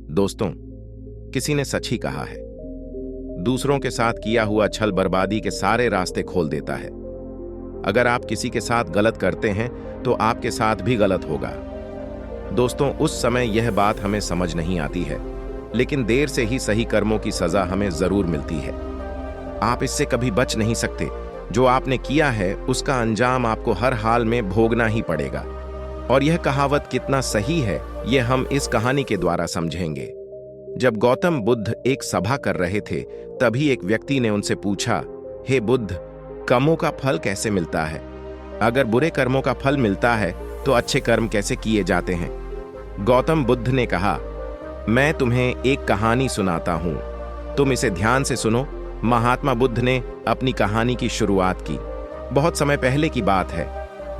दोस्तों, किसी ने सच ही कहा है, दूसरों के साथ किया हुआ छल बर्बादी के सारे रास्ते खोल देता है। अगर आप किसी के साथ गलत करते हैं तो आपके साथ भी गलत होगा। दोस्तों, उस समय यह बात हमें समझ नहीं आती है, लेकिन देर से ही सही कर्मों की सजा हमें जरूर मिलती है। आप इससे कभी बच नहीं सकते। जो आपने किया है उसका अंजाम आपको हर हाल में भोगना ही पड़ेगा। और यह कहावत कितना सही है, यह हम इस कहानी के द्वारा समझेंगे। जब गौतम बुद्ध एक सभा कर रहे थे, तभी एक व्यक्ति ने उनसे पूछा, हे बुद्ध, कर्मों का फल कैसे मिलता है? अगर बुरे कर्मों का फल मिलता है तो अच्छे कर्म कैसे किए जाते हैं? गौतम बुद्ध ने कहा, मैं तुम्हें एक कहानी सुनाता हूं, तुम इसे ध्यान से सुनो। महात्मा बुद्ध ने अपनी कहानी की शुरुआत की। बहुत समय पहले की बात है।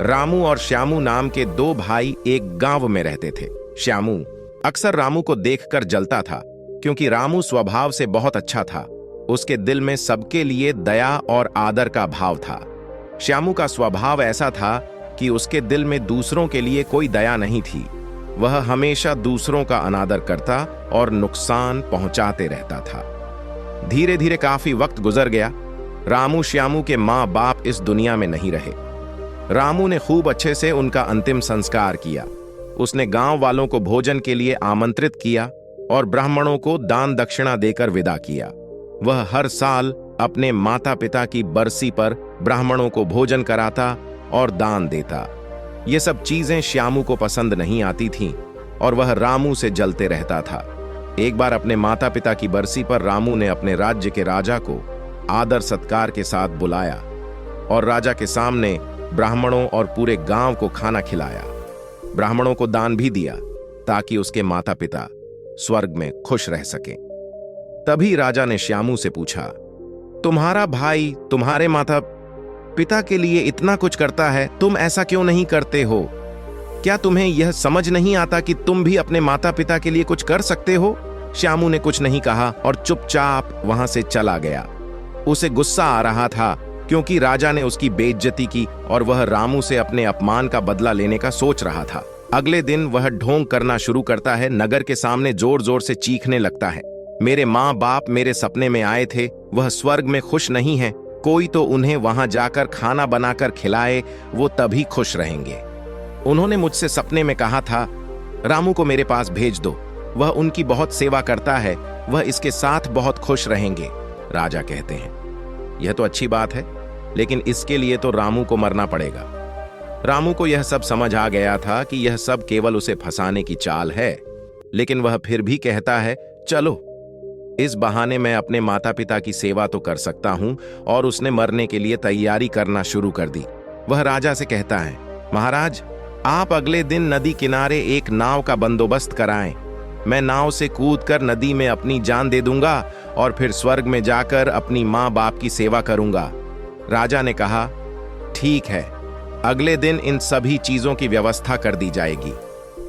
रामू और श्यामू नाम के दो भाई एक गांव में रहते थे। श्यामू अक्सर रामू को देखकर जलता था, क्योंकि रामू स्वभाव से बहुत अच्छा था। उसके दिल में सबके लिए दया और आदर का भाव था। श्यामू का स्वभाव ऐसा था कि उसके दिल में दूसरों के लिए कोई दया नहीं थी। वह हमेशा दूसरों का अनादर करता और नुकसान पहुंचाते रहता था। धीरे धीरे काफी वक्त गुजर गया। रामू श्यामू के माँ बाप इस दुनिया में नहीं रहे। रामू ने खूब अच्छे से उनका अंतिम संस्कार किया। उसने गांव वालों को भोजन के लिए आमंत्रित किया और ब्राह्मणों को दान दक्षिणा देकर विदा किया। वह हर साल अपने माता पिता की बरसी पर ब्राह्मणों को भोजन कराता और दान देता। ये सब चीजें श्यामू को पसंद नहीं आती थीं और वह रामू से जलते रहता था। एक बार अपने माता पिता की बरसी पर रामू ने अपने राज्य के राजा को आदर सत्कार के साथ बुलाया और राजा के सामने ब्राह्मणों और पूरे गांव को खाना खिलाया। ब्राह्मणों को दान भी दिया ताकि उसके माता पिता स्वर्ग में खुश रह सकें। तभी राजा ने श्यामू से पूछा, तुम्हारा भाई तुम्हारे माता पिता के लिए इतना कुछ करता है, तुम ऐसा क्यों नहीं करते हो? क्या तुम्हें यह समझ नहीं आता कि तुम भी अपने माता पिता के लिए कुछ कर सकते हो? श्यामू ने कुछ नहीं कहा और चुपचाप वहां से चला गया। उसे गुस्सा आ रहा था, क्योंकि राजा ने उसकी बेइज्जती की और वह रामू से अपने अपमान का बदला लेने का सोच रहा था। अगले दिन वह ढोंग करना शुरू करता है। नगर के सामने जोर जोर से चीखने लगता है, मेरे माँ बाप मेरे सपने में आए थे, वह स्वर्ग में खुश नहीं है। कोई तो उन्हें वहां जाकर खाना बनाकर खिलाए, वो तभी खुश रहेंगे। उन्होंने मुझसे सपने में कहा था, रामू को मेरे पास भेज दो, वह उनकी बहुत सेवा करता है, वह इसके साथ बहुत खुश रहेंगे। राजा कहते हैं, यह तो अच्छी बात है, लेकिन इसके लिए तो रामू को मरना पड़ेगा। रामू को यह सब समझ आ गया था कि यह सब केवल उसे फंसाने की चाल है, लेकिन वह फिर भी कहता है, चलो इस बहाने मैं अपने माता पिता की सेवा तो कर सकता हूं। और उसने मरने के लिए तैयारी करना शुरू कर दी। वह राजा से कहता है, महाराज, आप अगले दिन नदी किनारे एक नाव का बंदोबस्त कराएं। मैं नाव से कूदकर नदी में अपनी जान दे दूंगा और फिर स्वर्ग में जाकर अपनी माँ बाप की सेवा करूंगा। राजा ने कहा, ठीक है, अगले दिन इन सभी चीजों की व्यवस्था कर दी जाएगी।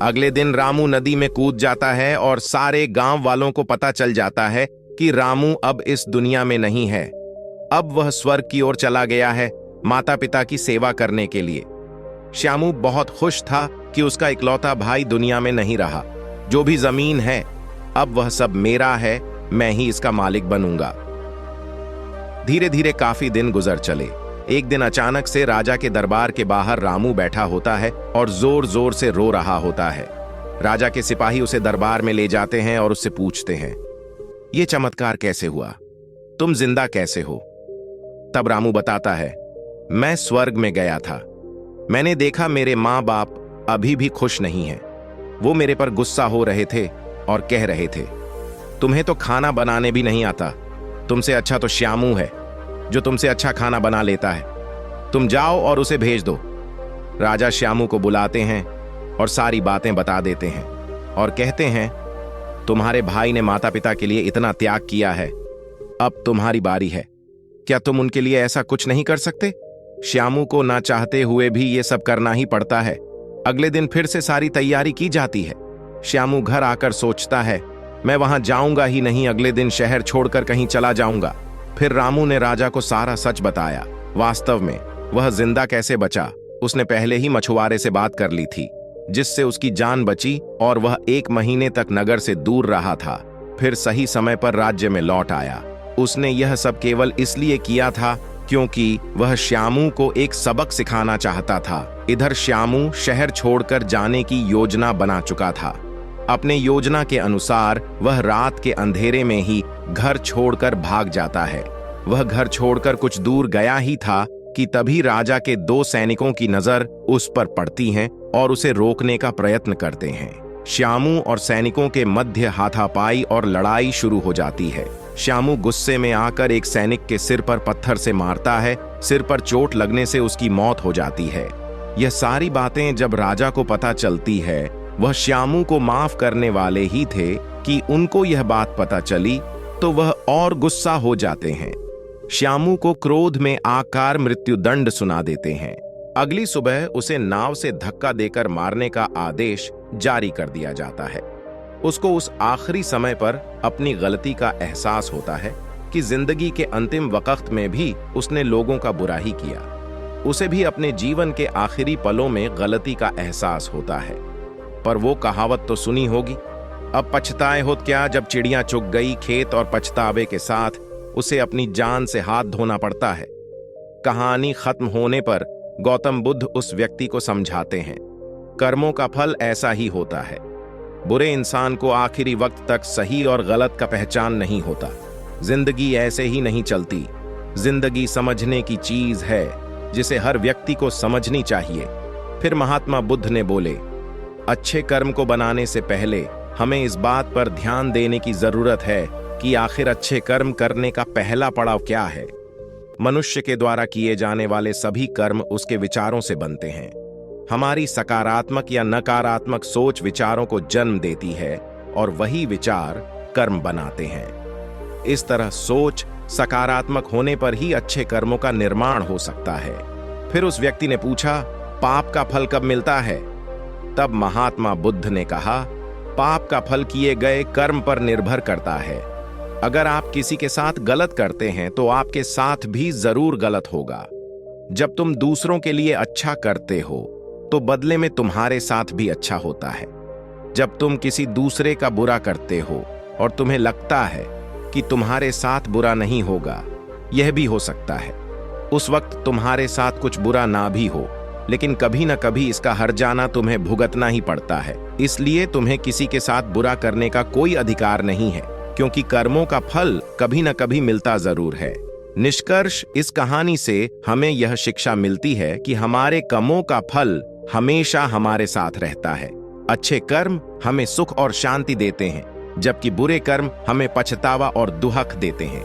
अगले दिन रामू नदी में कूद जाता है और सारे गांव वालों को पता चल जाता है कि रामू अब इस दुनिया में नहीं है। अब वह स्वर्ग की ओर चला गया है माता पिता की सेवा करने के लिए। श्यामू बहुत खुश था कि उसका इकलौता भाई दुनिया में नहीं रहा। जो भी जमीन है, अब वह सब मेरा है, मैं ही इसका मालिक बनूंगा। धीरे धीरे काफी दिन गुजर चले। एक दिन अचानक से राजा के दरबार के बाहर रामू बैठा होता है और जोर जोर से रो रहा होता है। राजा के सिपाही उसे दरबार में ले जाते हैं और उससे पूछते हैं, ये चमत्कार कैसे हुआ? तुम जिंदा कैसे हो? तब रामू बताता है, मैं स्वर्ग में गया था। मैंने देखा मेरे माँ बाप अभी भी खुश नहीं हैं। वो मेरे पर गुस्सा हो रहे थे और कह रहे थे, तुम्हें तो खाना बनाने भी नहीं आता। तुमसे अच्छा तो श्यामू है, जो तुमसे अच्छा खाना बना लेता है। तुम जाओ और उसे भेज दो। राजा श्यामू को बुलाते हैं और सारी बातें बता देते हैं और कहते हैं, तुम्हारे भाई ने माता पिता के लिए इतना त्याग किया है, अब तुम्हारी बारी है। क्या तुम उनके लिए ऐसा कुछ नहीं कर सकते? श्यामू को ना चाहते हुए भी ये सब करना ही पड़ता है। अगले दिन फिर से सारी तैयारी की जाती है। श्यामू घर आकर सोचता है, मैं वहां जाऊंगा ही नहीं, अगले दिन शहर छोड़कर कहीं चला जाऊंगा। फिर रामू ने राजा को सारा सच बताया। वास्तव में वह जिंदा कैसे बचा, उसने पहले ही मछुआरे से बात कर ली थी। जिससे उसकी जान बची और वह 1 महीने तक नगर से दूर रहा था। फिर सही समय पर राज्य में लौट आया। उसने यह सब केवल इसलिए किया था क्योंकि वह श्यामू को एक सबक सिखाना चाहता था। इधर श्यामू शहर छोड़कर जाने की योजना बना चुका था। अपने योजना के अनुसार वह रात के अंधेरे में ही घर छोड़कर भाग जाता है। वह घर छोड़कर कुछ दूर गया ही था कि तभी राजा के 2 सैनिकों की नजर उस पर पड़ती है और उसे रोकने का प्रयत्न करते हैं। श्यामू और सैनिकों के मध्य हाथापाई और लड़ाई शुरू हो जाती है। श्यामू गुस्से में आकर एक सैनिक के सिर पर पत्थर से मारता है। सिर पर चोट लगने से उसकी मौत हो जाती है। यह सारी बातें जब राजा को पता चलती है, वह श्यामू को माफ करने वाले ही थे कि उनको यह बात पता चली तो वह और गुस्सा हो जाते हैं। श्यामू को क्रोध में आकार मृत्युदंड सुना देते हैं। अगली सुबह उसे नाव से धक्का देकर मारने का आदेश जारी कर दिया जाता है। उसको उस आखिरी समय पर अपनी गलती का एहसास होता है कि जिंदगी के अंतिम वक्त में भी उसने लोगों का बुरा ही किया। उसे भी अपने जीवन के आखिरी पलों में गलती का एहसास होता है। पर वो कहावत तो सुनी होगी, अब पछताए होत क्या जब चिड़ियां चुग गई खेत, और पछतावे के साथ उसे अपनी जान से हाथ धोना पड़ता है। कहानी खत्म होने पर गौतम बुद्ध उस व्यक्ति को समझाते हैं, कर्मों का फल ऐसा ही होता है। बुरे इंसान को आखिरी वक्त तक सही और गलत का पहचान नहीं होता। जिंदगी ऐसे ही नहीं चलती। जिंदगी समझने की चीज है जिसे हर व्यक्ति को समझनी चाहिए। फिर महात्मा बुद्ध ने बोले, अच्छे कर्म को बनाने से पहले हमें इस बात पर ध्यान देने की जरूरत है कि आखिर अच्छे कर्म करने का पहला पड़ाव क्या है। मनुष्य के द्वारा किए जाने वाले सभी कर्म उसके विचारों से बनते हैं। हमारी सकारात्मक या नकारात्मक सोच विचारों को जन्म देती है और वही विचार कर्म बनाते हैं। इस तरह सोच सकारात्मक होने पर ही अच्छे कर्मों का निर्माण हो सकता है। फिर उस व्यक्ति ने पूछा, पाप का फल कब मिलता है? तब महात्मा बुद्ध ने कहा, पाप का फल किए गए कर्म पर निर्भर करता है। अगर आप किसी के साथ गलत करते हैं तो आपके साथ भी जरूर गलत होगा। जब तुम दूसरों के लिए अच्छा करते हो तो बदले में तुम्हारे साथ भी अच्छा होता है। जब तुम किसी दूसरे का बुरा करते हो और तुम्हें लगता है कि तुम्हारे साथ बुरा नहीं होगा, यह भी हो सकता है। उस वक्त तुम्हारे साथ कुछ बुरा ना भी हो, लेकिन कभी न कभी इसका हर्जाना तुम्हें भुगतना ही पड़ता है। इसलिए तुम्हें किसी के साथ बुरा करने का कोई अधिकार नहीं है, क्योंकि कर्मों का फल कभी न कभी मिलता जरूर है। निष्कर्ष इस कहानी से हमें यह शिक्षा मिलती है कि हमारे कर्मों का फल हमेशा हमारे साथ रहता है। अच्छे कर्म हमें सुख और शांति देते हैं, जबकि बुरे कर्म हमें पछतावा और दुहक देते हैं।